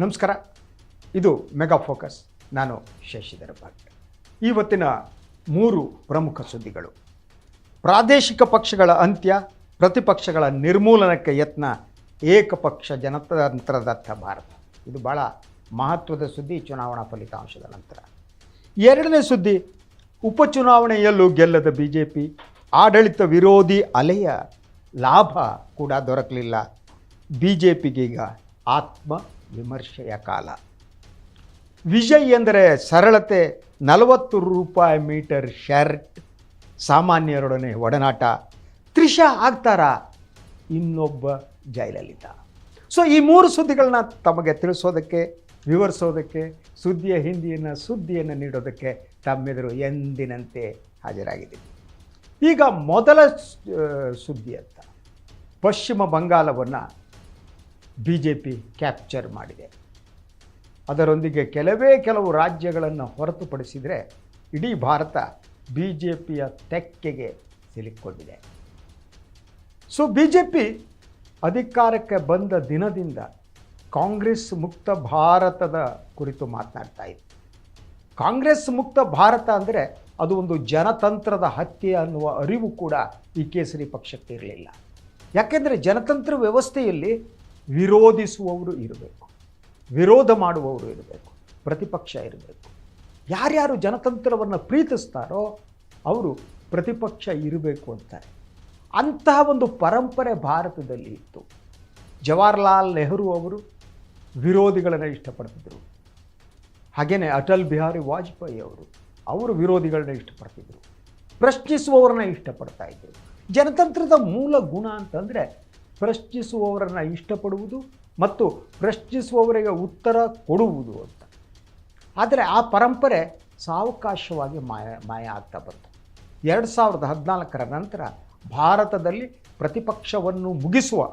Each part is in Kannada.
ನಮಸ್ಕಾರ. ಇದು ಮೆಗಾ ಫೋಕಸ್. ನಾನು ಶಶಿಧರ ಭಟ್. ಇವತ್ತಿನ 3 ಪ್ರಮುಖ ಸುದ್ದಿಗಳು. ಪ್ರಾದೇಶಿಕ ಪಕ್ಷಗಳ ಅಂತ್ಯ, ಪ್ರತಿಪಕ್ಷಗಳ ನಿರ್ಮೂಲನಕ್ಕೆ ಯತ್ನ, ಏಕಪಕ್ಷ ಜನತಂತ್ರದತ್ತ ಭಾರತ. ಇದು ಭಾಳ ಮಹತ್ವದ ಸುದ್ದಿ ಚುನಾವಣಾ ಫಲಿತಾಂಶದ ನಂತರ. ಎರಡನೇ ಸುದ್ದಿ, ಉಪಚುನಾವಣೆಯಲ್ಲೂ ಗೆಲ್ಲದ BJP, ಆಡಳಿತ ವಿರೋಧಿ ಅಲೆಯ ಲಾಭ ಕೂಡ ದೊರಕಲಿಲ್ಲ. BJPಗೀಗ ಆತ್ಮ ವಿಮರ್ಶೆಯ ಕಾಲ. ವಿಜಯ್ ಎಂದರೆ ಸರಳತೆ, 40 ರೂಪಾಯಿ ಮೀಟರ್ ಶರ್ಟ್, ಸಾಮಾನ್ಯರೊಡನೆ ಒಡನಾಟ. ತ್ರಿಷಾ ಆಗ್ತಾರಾ ಇನ್ನೊಬ್ಬ ಜಯಲಲಿತಾ? ಸೊ ಈ 3 ಸುದ್ದಿಗಳನ್ನ ತಮಗೆ ತಿಳಿಸೋದಕ್ಕೆ, ವಿವರಿಸೋದಕ್ಕೆ, ಸುದ್ದಿಯ ಹಿಂದಿನ ಸುದ್ದಿಯನ್ನು ನೀಡೋದಕ್ಕೆ ತಮ್ಮೆದುರು ಎಂದಿನಂತೆ ಹಾಜರಾಗಿದ್ದೀನಿ. ಈಗ ಮೊದಲ ಸುದ್ದಿ ಅಂತ, ಪಶ್ಚಿಮ ಬಂಗಾಳವನ್ನು BJP ಕ್ಯಾಪ್ಚರ್ ಮಾಡಿದೆ. ಅದರೊಂದಿಗೆ ಕೆಲವು ರಾಜ್ಯಗಳನ್ನು ಹೊರತುಪಡಿಸಿದರೆ ಇಡೀ ಭಾರತ BJPಯ ತೆಕ್ಕೆಗೆ ಸಿಲುಕೊಂಡಿದೆ. ಸೊ BJP ಅಧಿಕಾರಕ್ಕೆ ಬಂದ ದಿನದಿಂದ ಕಾಂಗ್ರೆಸ್ ಮುಕ್ತ ಭಾರತದ ಕುರಿತು ಮಾತನಾಡ್ತಾ ಇತ್ತು. ಕಾಂಗ್ರೆಸ್ ಮುಕ್ತ ಭಾರತ ಅಂದರೆ ಅದು ಒಂದು ಜನತಂತ್ರದ ಹತ್ಯೆ ಅನ್ನುವ ಅರಿವು ಕೂಡ ಈ ಕೇಸರಿ ಪಕ್ಷಕ್ಕೆ ಇರಲಿಲ್ಲ. ಯಾಕೆಂದರೆ ಜನತಂತ್ರ ವ್ಯವಸ್ಥೆಯಲ್ಲಿ ವಿರೋಧಿಸುವವರು ಇರಬೇಕು, ವಿರೋಧ ಮಾಡುವವರು ಇರಬೇಕು, ಪ್ರತಿಪಕ್ಷ ಇರಬೇಕು. ಯಾರ್ಯಾರು ಜನತಂತ್ರವನ್ನು ಪ್ರೀತಿಸ್ತಾರೋ ಅವರು ಪ್ರತಿಪಕ್ಷ ಇರಬೇಕು ಅಂತಾರೆ. ಅಂತಹ ಒಂದು ಪರಂಪರೆ ಭಾರತದಲ್ಲಿ ಇತ್ತು. ಜವಾಹರ್ಲಾಲ್ ನೆಹರು ಅವರು ವಿರೋಧಿಗಳನ್ನು ಇಷ್ಟಪಡ್ತಿದ್ದರು. ಹಾಗೆಯೇ ಅಟಲ್ ಬಿಹಾರಿ ವಾಜಪೇಯಿ ಅವರು ವಿರೋಧಿಗಳನ್ನ ಇಷ್ಟಪಡ್ತಿದ್ದರು, ಪ್ರಶ್ನಿಸುವವರನ್ನ ಇಷ್ಟಪಡ್ತಾ ಇದ್ದರು. ಜನತಂತ್ರದ ಮೂಲ ಗುಣ ಅಂತಂದರೆ ಪ್ರಶ್ನಿಸುವವರನ್ನು ಇಷ್ಟಪಡುವುದು ಮತ್ತು ಪ್ರಶ್ನಿಸುವವರಿಗೆ ಉತ್ತರ ಕೊಡುವುದು ಅಂತ. ಆದರೆ ಆ ಪರಂಪರೆ ಸಾವಕಾಶವಾಗಿ ಮಾಯ ಆಗ್ತಾ ಬಂತು. 2014ರ ನಂತರ ಭಾರತದಲ್ಲಿ ಪ್ರತಿಪಕ್ಷವನ್ನು ಮುಗಿಸುವ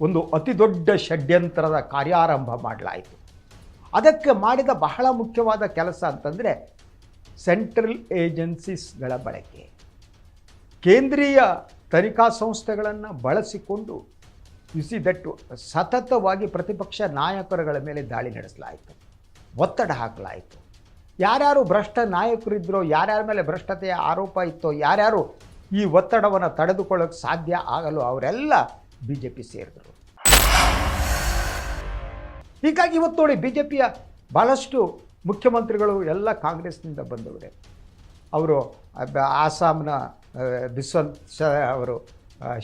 ಒಂದು ಅತಿ ದೊಡ್ಡ ಷಡ್ಯಂತ್ರದ ಕಾರ್ಯಾರಂಭ ಮಾಡಲಾಯಿತು. ಅದಕ್ಕೆ ಮಾಡಿದ ಬಹಳ ಮುಖ್ಯವಾದ ಕೆಲಸ ಅಂತಂದರೆ ಸೆಂಟ್ರಲ್ ಏಜೆನ್ಸೀಸ್ಗಳ ಬಳಕೆ. ಕೇಂದ್ರೀಯ ತನಿಖಾ ಸಂಸ್ಥೆಗಳನ್ನು ಬಳಸಿಕೊಂಡು ದಟ್ಟು ಸತತವಾಗಿ ಪ್ರತಿಪಕ್ಷ ನಾಯಕರುಗಳ ಮೇಲೆ ದಾಳಿ ನಡೆಸಲಾಯಿತು, ಒತ್ತಡ ಹಾಕಲಾಯಿತು. ಯಾರ್ಯಾರು ಭ್ರಷ್ಟ ನಾಯಕರಿದ್ದರೋ, ಯಾರ್ಯಾರ ಮೇಲೆ ಭ್ರಷ್ಟತೆಯ ಆರೋಪ ಇತ್ತೋ, ಯಾರ್ಯಾರು ಈ ಒತ್ತಡವನ್ನು ತಡೆದುಕೊಳ್ಳೋಕ್ಕೆ ಸಾಧ್ಯ ಆಗಲು ಅವರೆಲ್ಲ BJP ಸೇರಿದರು. ಹೀಗಾಗಿ ಇವತ್ತು ನೋಡಿ, BJPಯ ಭಾಳಷ್ಟು ಮುಖ್ಯಮಂತ್ರಿಗಳು ಎಲ್ಲ ಕಾಂಗ್ರೆಸ್ನಿಂದ ಬಂದವರೇ. ಅವರು ಆಸಾಮ್ನ ಅವರು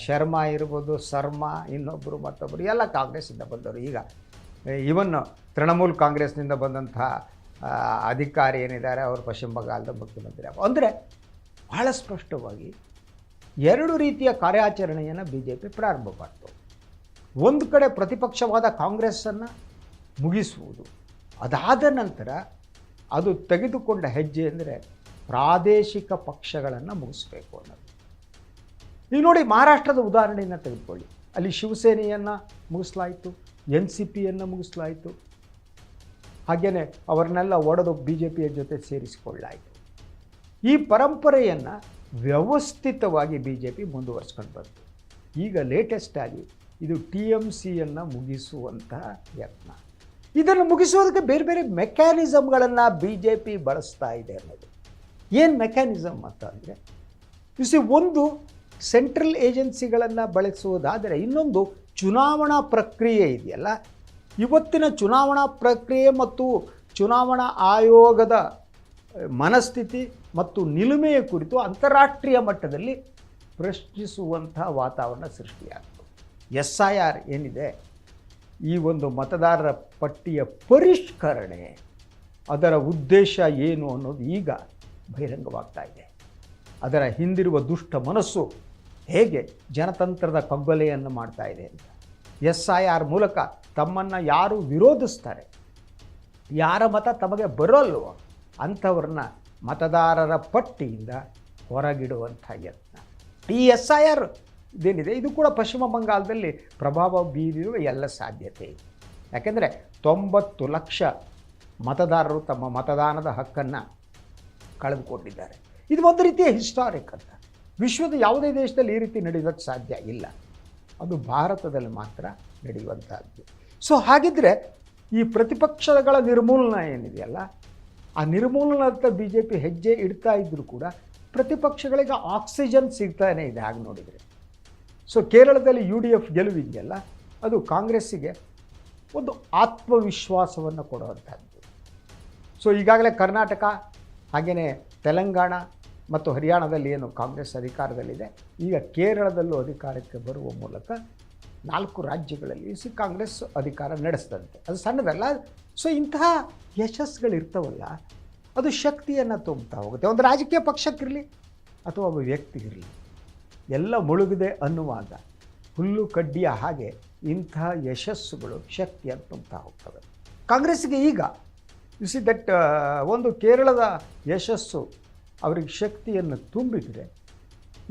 ಶರ್ಮಾ ಇರ್ಬೋದು, ಶರ್ಮಾ, ಇನ್ನೊಬ್ಬರು ಮತ್ತೊಬ್ಬರು ಎಲ್ಲ ಕಾಂಗ್ರೆಸ್ಸಿಂದ ಬಂದವರು. ಈಗ ಇವನ್ ತೃಣಮೂಲ್ ಕಾಂಗ್ರೆಸ್ನಿಂದ ಬಂದಂತಹ ಅಧಿಕಾರಿ ಏನಿದ್ದಾರೆ ಅವರು ಪಶ್ಚಿಮ ಬಂಗಾಳದ ಮುಖ್ಯಮಂತ್ರಿ. ಅಂದರೆ ಬಹಳ ಸ್ಪಷ್ಟವಾಗಿ 2 ರೀತಿಯ ಕಾರ್ಯಾಚರಣೆಯನ್ನು BJP ಪ್ರಾರಂಭ ಮಾಡ್ತು. ಒಂದು ಕಡೆ ಪ್ರತಿಪಕ್ಷವಾದ ಕಾಂಗ್ರೆಸ್ಸನ್ನು ಮುಗಿಸುವುದು, ಅದಾದ ನಂತರ ಅದು ತೆಗೆದುಕೊಂಡ ಹೆಜ್ಜೆ ಅಂದರೆ ಪ್ರಾದೇಶಿಕ ಪಕ್ಷಗಳನ್ನು ಮುಗಿಸ್ಬೇಕು ಅನ್ನೋದು. ಈಗ ನೋಡಿ, ಮಹಾರಾಷ್ಟ್ರದ ಉದಾಹರಣೆಯನ್ನು ತೆಗೆದುಕೊಳ್ಳಿ. ಅಲ್ಲಿ ಶಿವಸೇನೆಯನ್ನು ಮುಗಿಸಲಾಯಿತು, NCPಯನ್ನು ಮುಗಿಸಲಾಯಿತು, ಹಾಗೆಯೇ ಅವರನ್ನೆಲ್ಲ ಒಡೆದು BJPಯ ಜೊತೆ ಸೇರಿಸಿಕೊಳ್ಳಲಾಯಿತು. ಈ ಪರಂಪರೆಯನ್ನು ವ್ಯವಸ್ಥಿತವಾಗಿ BJP ಮುಂದುವರಿಸ್ಕೊಂಡು ಬಂತು. ಈಗ ಲೇಟೆಸ್ಟಾಗಿ ಇದು TMCಯನ್ನು ಮುಗಿಸುವಂತಹ ಯತ್ನ. ಇದನ್ನು ಮುಗಿಸೋದಕ್ಕೆ ಬೇರೆ ಬೇರೆ ಮೆಕ್ಯಾನಿಸಮ್ಗಳನ್ನು BJP ಬಳಸ್ತಾ ಇದೆ ಅನ್ನೋದು. ಏನು ಮೆಕ್ಯಾನಿಸಮ್ ಅಂತ ಅಂದರೆ, ಒಂದು ಸೆಂಟ್ರಲ್ ಏಜೆನ್ಸಿಗಳನ್ನು ಬಳಸುವುದಾದರೆ, ಇನ್ನೊಂದು ಚುನಾವಣಾ ಪ್ರಕ್ರಿಯೆ ಇದೆಯಲ್ಲ, ಇವತ್ತಿನ ಚುನಾವಣಾ ಪ್ರಕ್ರಿಯೆ ಮತ್ತು ಚುನಾವಣಾ ಆಯೋಗದ ಮನಸ್ಥಿತಿ ಮತ್ತು ನಿಲುಮೆಯ ಕುರಿತು ಅಂತಾರಾಷ್ಟ್ರೀಯ ಮಟ್ಟದಲ್ಲಿ ಪ್ರಶ್ನಿಸುವಂತಹ ವಾತಾವರಣ ಸೃಷ್ಟಿಯಾಯಿತು. SIR ಏನಿದೆ, ಈ ಒಂದು ಮತದಾರರ ಪಟ್ಟಿಯ ಪರಿಷ್ಕರಣೆ, ಅದರ ಉದ್ದೇಶ ಏನು ಅನ್ನೋದು ಈಗ ಬಹಿರಂಗವಾಗ್ತಾ ಇದೆ. ಅದರ ಹಿಂದಿರುವ ದುಷ್ಟ ಮನಸ್ಸು ಹೇಗೆ ಜನತಂತ್ರದ ಕಗ್ಗೊಲೆಯನ್ನು ಮಾಡ್ತಾ ಇದೆ ಅಂತ. SIR ಮೂಲಕ ತಮ್ಮನ್ನು ಯಾರು ವಿರೋಧಿಸ್ತಾರೆ, ಯಾರ ಮತ ತಮಗೆ ಬರೋಲ್ವೋ ಅಂಥವ್ರನ್ನ ಮತದಾರರ ಪಟ್ಟಿಯಿಂದ ಹೊರಗಿಡುವಂಥ ಯತ್ನ. ಈ SIR ಇದೇನಿದೆ, ಇದು ಕೂಡ ಪಶ್ಚಿಮ ಬಂಗಾಳದಲ್ಲಿ ಪ್ರಭಾವ ಬೀರಿರುವ ಎಲ್ಲ ಸಾಧ್ಯತೆ ಇದೆ. ಯಾಕೆಂದರೆ 90 ಲಕ್ಷ ಮತದಾರರು ತಮ್ಮ ಮತದಾನದ ಹಕ್ಕನ್ನು ಕಳೆದುಕೊಂಡಿದ್ದಾರೆ. ಇದು ಒಂದು ರೀತಿಯ ಹಿಸ್ಟಾರಿಕ್ ಅಂತ. ವಿಶ್ವದ ಯಾವುದೇ ದೇಶದಲ್ಲಿ ಈ ರೀತಿ ನಡೆಯೋದಕ್ಕೆ ಸಾಧ್ಯ ಇಲ್ಲ. ಅದು ಭಾರತದಲ್ಲಿ ಮಾತ್ರ ನಡೆಯುವಂಥದ್ದು. ಸೊ ಹಾಗಿದ್ದರೆ ಈ ಪ್ರತಿಪಕ್ಷಗಳ ನಿರ್ಮೂಲನ ಏನಿದೆಯಲ್ಲ, ಆ ನಿರ್ಮೂಲನದ ಬಿ ಜೆ ಪಿ ಹೆಜ್ಜೆ ಇಡ್ತಾ ಇದ್ದರೂ ಕೂಡ ಪ್ರತಿಪಕ್ಷಗಳಿಗೆ ಆಕ್ಸಿಜನ್ ಸಿಗ್ತಾನೇ ಇದೆ ಹಾಗೆ ನೋಡಿದರೆ. ಸೊ ಕೇರಳದಲ್ಲಿ UDF ಗೆಲುವಿದೆಯಲ್ಲ, ಅದು ಕಾಂಗ್ರೆಸ್ಸಿಗೆ ಒಂದು ಆತ್ಮವಿಶ್ವಾಸವನ್ನು ಕೊಡುವಂಥದ್ದು. ಸೊ ಈಗಾಗಲೇ ಕರ್ನಾಟಕ ಹಾಗೆಯೇ ತೆಲಂಗಾಣ ಮತ್ತು ಹರಿಯಾಣದಲ್ಲಿ ಏನು ಕಾಂಗ್ರೆಸ್ ಅಧಿಕಾರದಲ್ಲಿದೆ, ಈಗ ಕೇರಳದಲ್ಲೂ ಅಧಿಕಾರಕ್ಕೆ ಬರುವ ಮೂಲಕ 4 ರಾಜ್ಯಗಳಲ್ಲಿ ಕಾಂಗ್ರೆಸ್ ಅಧಿಕಾರ ನಡೆಸ್ತಂತೆ. ಅದು ಸಣ್ಣದಲ್ಲ. ಸೊ ಇಂತಹ ಯಶಸ್ಸುಗಳಿರ್ತಾವಲ್ಲ, ಅದು ಶಕ್ತಿಯನ್ನು ತುಂಬುತ್ತಾ ಹೋಗುತ್ತೆ. ಒಂದು ರಾಜಕೀಯ ಪಕ್ಷಕ್ಕಿರಲಿ ಅಥವಾ ಒಬ್ಬ ವ್ಯಕ್ತಿಗಿರಲಿ, ಎಲ್ಲ ಮುಳುಗಿದೆ ಅನ್ನುವಾಗ ಹುಲ್ಲು ಕಡ್ಡಿಯ ಹಾಗೆ ಇಂತಹ ಯಶಸ್ಸುಗಳು ಶಕ್ತಿಯನ್ನು ತುಂಬುತ್ತಾ ಹೋಗ್ತವೆ. ಕಾಂಗ್ರೆಸ್ಸಿಗೆ ಈಗ ದಟ್ ಒಂದು ಕೇರಳದ ಯಶಸ್ಸು ಅವರಿಗೆ ಶಕ್ತಿಯನ್ನು ತುಂಬಿದರೆ,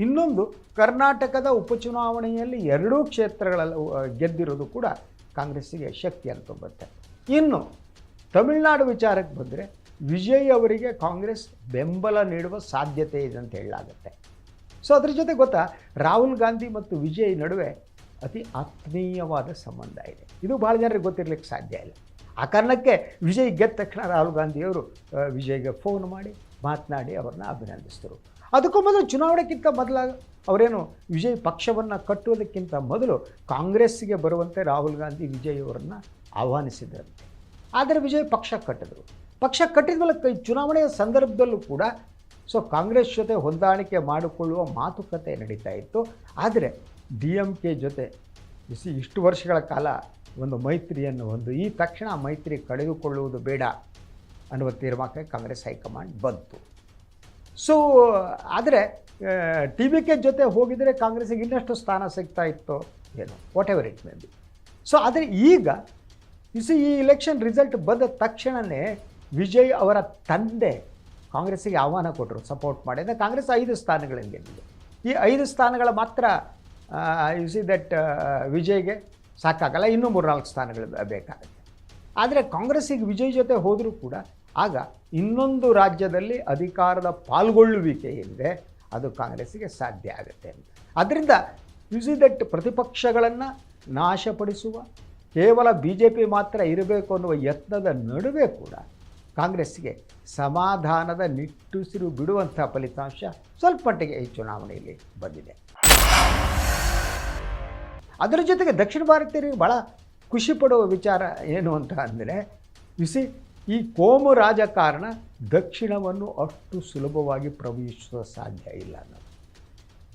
ಇನ್ನೊಂದು ಕರ್ನಾಟಕದ ಉಪಚುನಾವಣೆಯಲ್ಲಿ 2 ಕ್ಷೇತ್ರಗಳಲ್ಲಿ ಗೆದ್ದಿರೋದು ಕೂಡ ಕಾಂಗ್ರೆಸ್ಸಿಗೆ ಶಕ್ತಿಯನ್ನು ತುಂಬುತ್ತೆ. ಇನ್ನು ತಮಿಳುನಾಡು ವಿಚಾರಕ್ಕೆ ಬಂದರೆ ವಿಜಯ್ ಅವರಿಗೆ ಕಾಂಗ್ರೆಸ್ ಬೆಂಬಲ ನೀಡುವ ಸಾಧ್ಯತೆ ಇದೆ ಅಂತ ಹೇಳಲಾಗುತ್ತೆ. ಸೊ ಅದ್ರ ಜೊತೆ ಗೊತ್ತಾ, ರಾಹುಲ್ ಗಾಂಧಿ ಮತ್ತು ವಿಜಯ್ ನಡುವೆ ಅತಿ ಆತ್ಮೀಯವಾದ ಸಂಬಂಧ ಇದೆ. ಇದು ಭಾಳ ಜನರಿಗೆ ಗೊತ್ತಿರಲಿಕ್ಕೆ ಸಾಧ್ಯ ಇಲ್ಲ. ಆ ಕಾರಣಕ್ಕೆ ವಿಜಯ್ ಗೆದ್ದ ತಕ್ಷಣ ರಾಹುಲ್ ಗಾಂಧಿಯವರು ವಿಜಯ್ಗೆ ಫೋನ್ ಮಾಡಿ ಮಾತನಾಡಿ ಅವ್ರನ್ನ ಅಭಿನಂದಿಸಿದರು. ಅದಕ್ಕೂ ಮೊದಲು ಚುನಾವಣೆಗಿಂತ ಮೊದಲಾಗ ಅವರೇನು ವಿಜಯ್ ಪಕ್ಷವನ್ನು ಕಟ್ಟುವುದಕ್ಕಿಂತ ಮೊದಲು ಕಾಂಗ್ರೆಸ್ಸಿಗೆ ಬರುವಂತೆ ರಾಹುಲ್ ಗಾಂಧಿ ವಿಜಯ್ ಅವರನ್ನು ಆಹ್ವಾನಿಸಿದ್ರಂತೆ. ಆದರೆ ವಿಜಯ್ ಪಕ್ಷ ಕಟ್ಟಿದ್ರು. ಪಕ್ಷ ಕಟ್ಟಿದ ಮೇಲೆ ಚುನಾವಣೆಯ ಸಂದರ್ಭದಲ್ಲೂ ಕೂಡ ಸೊ ಕಾಂಗ್ರೆಸ್ ಜೊತೆ ಹೊಂದಾಣಿಕೆ ಮಾಡಿಕೊಳ್ಳುವ ಮಾತುಕತೆ ನಡೀತಾ ಇತ್ತು. ಆದರೆ DMK ಜೊತೆ ಇಷ್ಟು ವರ್ಷಗಳ ಕಾಲ ಒಂದು ಮೈತ್ರಿಯನ್ನು ಈ ತಕ್ಷಣ ಮೈತ್ರಿ ಕಳೆದುಕೊಳ್ಳುವುದು ಬೇಡ ಅನ್ನುವ ತೀರ್ಮಾನಕ್ಕೆ ಕಾಂಗ್ರೆಸ್ ಹೈಕಮಾಂಡ್ ಬಂತು. ಸೊ ಆದರೆ TVK ಜೊತೆ ಹೋಗಿದರೆ ಕಾಂಗ್ರೆಸ್ಸಿಗೆ ಇನ್ನಷ್ಟು ಸ್ಥಾನ ಸಿಗ್ತಾ ಇತ್ತು ಏನೋ, what ever it may be. So ಆದರೆ ಈಗ ಈ ಇಲೆಕ್ಷನ್ ರಿಸಲ್ಟ್ ಬಂದ ತಕ್ಷಣವೇ ವಿಜಯ್ ಅವರ ತಂದೆ ಕಾಂಗ್ರೆಸ್ಸಿಗೆ ಆಹ್ವಾನ ಕೊಟ್ಟರು, ಸಪೋರ್ಟ್ ಮಾಡಿ. ಅಂದರೆ ಕಾಂಗ್ರೆಸ್ 5 ಸ್ಥಾನಗಳಲ್ಲಿ ಗೆದ್ದಿದೆ. ಈ 5 ಸ್ಥಾನಗಳ ಮಾತ್ರ ದಟ್ ವಿಜಯ್ಗೆ ಸಾಕಾಗಲ್ಲ, ಇನ್ನೂ 3-4 ಸ್ಥಾನಗಳು ಬೇಕಾಗುತ್ತೆ. ಆದರೆ ಕಾಂಗ್ರೆಸ್ಸಿಗೆ ವಿಜಯ್ ಜೊತೆ ಹೋದರೂ ಕೂಡ ಆಗ ಇನ್ನೊಂದು ರಾಜ್ಯದಲ್ಲಿ ಅಧಿಕಾರದ ಪಾಲ್ಗೊಳ್ಳುವಿಕೆ ಏನಿದೆ ಅದು ಕಾಂಗ್ರೆಸ್ಸಿಗೆ ಸಾಧ್ಯ ಆಗುತ್ತೆ ಅಂತ. ಅದರಿಂದ ದಟ್ ಪ್ರತಿಪಕ್ಷಗಳನ್ನು ನಾಶಪಡಿಸುವ ಕೇವಲ BJP ಮಾತ್ರ ಇರಬೇಕು ಅನ್ನುವ ಯತ್ನದ ನಡುವೆ ಕೂಡ ಕಾಂಗ್ರೆಸ್ಸಿಗೆ ಸಮಾಧಾನದ ನಿಟ್ಟುಸಿರು ಬಿಡುವಂಥ ಫಲಿತಾಂಶ ಸ್ವಲ್ಪ ಮಟ್ಟಿಗೆ ಈ ಚುನಾವಣೆಯಲ್ಲಿ ಬಂದಿದೆ. ಅದರ ಜೊತೆಗೆ ದಕ್ಷಿಣ ಭಾರತೀಯರಿಗೆ ಭಾಳ ಖುಷಿ ಪಡುವ ವಿಚಾರ ಏನು ಅಂತ ಅಂದರೆ, ಈ ಕೋಮು ರಾಜಕಾರಣ ದಕ್ಷಿಣವನ್ನು ಅಷ್ಟು ಸುಲಭವಾಗಿ ಪ್ರವೇಶಿಸುವ ಸಾಧ್ಯ ಇಲ್ಲ ಅನ್ನೋದು.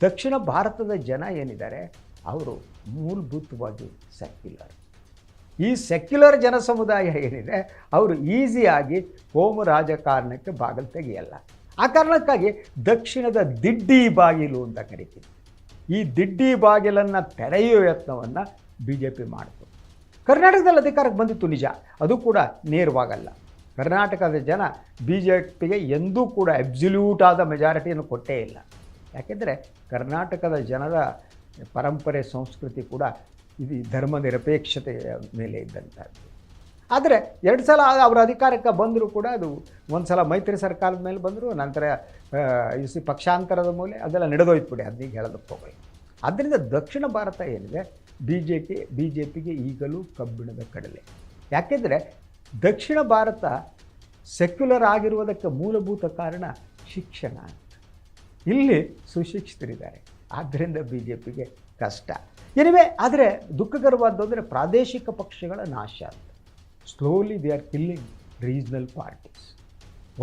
ದಕ್ಷಿಣ ಭಾರತದ ಜನ ಏನಿದ್ದಾರೆ ಅವರು ಮೂಲಭೂತವಾಗಿ ಸೆಕ್ಯುಲರ್. ಈ ಸೆಕ್ಯುಲರ್ ಜನ ಸಮುದಾಯ ಏನಿದೆ ಅವರು ಈಸಿಯಾಗಿ ಕೋಮು ರಾಜಕಾರಣಕ್ಕೆ ಬಾಗಿಲು ತೆಗೆಯಲ್ಲ. ಆ ಕಾರಣಕ್ಕಾಗಿ ದಕ್ಷಿಣದ ದಿಡ್ಡಿ ಬಾಗಿಲು ಅಂತ ಕರಿತೀವಿ. ಈ ದಿಡ್ಡಿ ಬಾಗಿಲನ್ನು ತೆರೆಯುವ ಯತ್ನವನ್ನು BJP ಮಾಡಿತು. ಕರ್ನಾಟಕದಲ್ಲಿ ಅಧಿಕಾರಕ್ಕೆ ಬಂದಿತ್ತು ನಿಜ, ಅದು ಕೂಡ ನೇರವಾಗಲ್ಲ. ಕರ್ನಾಟಕದ ಜನ BJPಗೆ ಎಂದೂ ಕೂಡ ಅಬ್ಸಲ್ಯೂಟ್ ಆದ ಮೆಜಾರಿಟಿಯನ್ನು ಕೊಟ್ಟೇ ಇಲ್ಲ. ಯಾಕೆಂದರೆ ಕರ್ನಾಟಕದ ಜನರ ಪರಂಪರೆ ಸಂಸ್ಕೃತಿ ಕೂಡ ಇದು ಧರ್ಮ ನಿರಪೇಕ್ಷತೆಯ ಮೇಲೆ ಇದ್ದಂಥದ್ದು. ಆದರೆ 2 ಸಲ ಅವರ ಅಧಿಕಾರಕ್ಕೆ ಬಂದರೂ ಕೂಡ ಅದು ಒಂದು ಸಲ ಮೈತ್ರಿ ಸರ್ಕಾರದ ಮೇಲೆ ಬಂದರು, ನಂತರ ಪಕ್ಷಾಂತರದ ಮೂಲೆ ಅದೆಲ್ಲ ನಡೆದೋಯ್ತು ಬಿಡಿ, ಅದೀಗ ಹೇಳೋದಕ್ಕೆ ಹೋಗಲ್ಲ. ಆದ್ದರಿಂದ ದಕ್ಷಿಣ ಭಾರತ ಏನಿದೆ BJPಗೆ ಈಗಲೂ ಕಬ್ಬಿಣದ ಕಡಲೆ. ಯಾಕೆಂದರೆ ದಕ್ಷಿಣ ಭಾರತ ಸೆಕ್ಯುಲರ್ ಆಗಿರುವುದಕ್ಕೆ ಮೂಲಭೂತ ಕಾರಣ ಶಿಕ್ಷಣ. ಇಲ್ಲಿ ಸುಶಿಕ್ಷಿತರಿದ್ದಾರೆ, ಆದ್ದರಿಂದ BJPಗೆ ಕಷ್ಟ. ಎನಿವೆ, ಆದರೆ ದುಃಖಕರವಾದ್ದು ಅಂದರೆ ಪ್ರಾದೇಶಿಕ ಪಕ್ಷಗಳ ನಾಶ ಅಂತ. Slowly they are killing regional parties.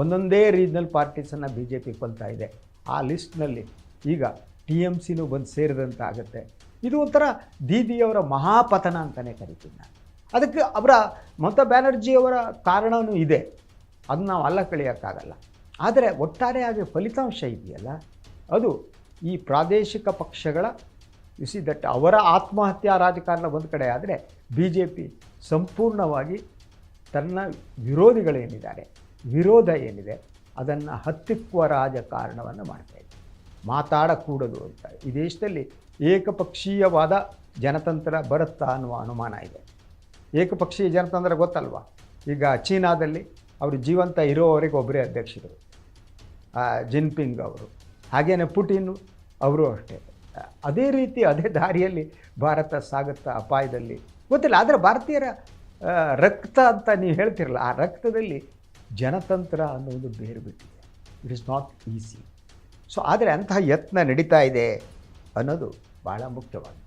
ಒಂದೊಂದೇ ರೀಜ್ನಲ್ ಪಾರ್ಟೀಸನ್ನು BJP ಕೊಲ್ತಾ ಇದೆ. ಆ ಲಿಸ್ಟ್ನಲ್ಲಿ ಈಗ TMCನೂ ಬಂದು ಸೇರಿದಂತಾಗುತ್ತೆ. ಇದು ಒಂಥರ ದೀದಿಯವರ ಮಹಾಪತನ ಅಂತಲೇ ಕರಿತೀನಿ ನಾನು. ಅದಕ್ಕೆ ಅವರ ಮಮತಾ ಬ್ಯಾನರ್ಜಿಯವರ ಕಾರಣವೂ ಇದೆ, ಅದು ನಾವು ಅಲ್ಲ ಕಳೆಯೋಕ್ಕಾಗಲ್ಲ. ಆದರೆ ಒಟ್ಟಾರೆಯಾಗಿ ಫಲಿತಾಂಶ ಇದೆಯಲ್ಲ, ಅದು ಈ ಪ್ರಾದೇಶಿಕ ಪಕ್ಷಗಳ ದಟ್ ಅವರ ಆತ್ಮಹತ್ಯಾ ರಾಜಕಾರಣ ಒಂದು ಕಡೆ ಆದರೆ BJP ಸಂಪೂರ್ಣವಾಗಿ ತನ್ನ ವಿರೋಧಿಗಳೇನಿದ್ದಾರೆ, ವಿರೋಧ ಏನಿದೆ ಅದನ್ನು ಹತ್ತಿಕ್ಕುವ ರಾಜಕಾರಣವನ್ನು ಮಾಡ್ತಾಯಿದೆ. ಮಾತಾಡಕೂಡದು ಅಂತ ಈ ದೇಶದಲ್ಲಿ ಏಕಪಕ್ಷೀಯವಾದ ಜನತಂತ್ರ ಬರುತ್ತಾ ಅನ್ನುವ ಅನುಮಾನ ಇದೆ. ಏಕಪಕ್ಷೀಯ ಜನತಂತ್ರ ಗೊತ್ತಲ್ವ, ಈಗ ಚೀನಾದಲ್ಲಿ ಅವರು ಜೀವಂತ ಇರೋವರೆಗೆ ಒಬ್ಬರೇ ಅಧ್ಯಕ್ಷರು, ಜಿನ್ಪಿಂಗ್ ಅವರು, ಹಾಗೇನೆ ಪುಟಿನ್ ಅವರು ಅಷ್ಟೇ. ಅದೇ ರೀತಿ ಅದೇ ದಾರಿಯಲ್ಲಿ ಭಾರತ ಸಾಗುತ್ತಾ ಅಪಾಯದಲ್ಲಿ ಗೊತ್ತಿಲ್ಲ. ಆದರೆ ಭಾರತೀಯರ ರಕ್ತ ಅಂತ ನೀವು ಹೇಳ್ತಿರಲ್ಲ, ಆ ರಕ್ತದಲ್ಲಿ ಜನತಂತ್ರ ಅನ್ನೋದು ಬೇರು ಬಿಟ್ಟಿದೆ. It is not easy. So ಆದರೆ ಅಂತಹ ಯತ್ನ ನಡೀತಾ ಇದೆ ಅನ್ನೋದು ಭಾಳ ಮುಖ್ಯವಾಗಿದೆ.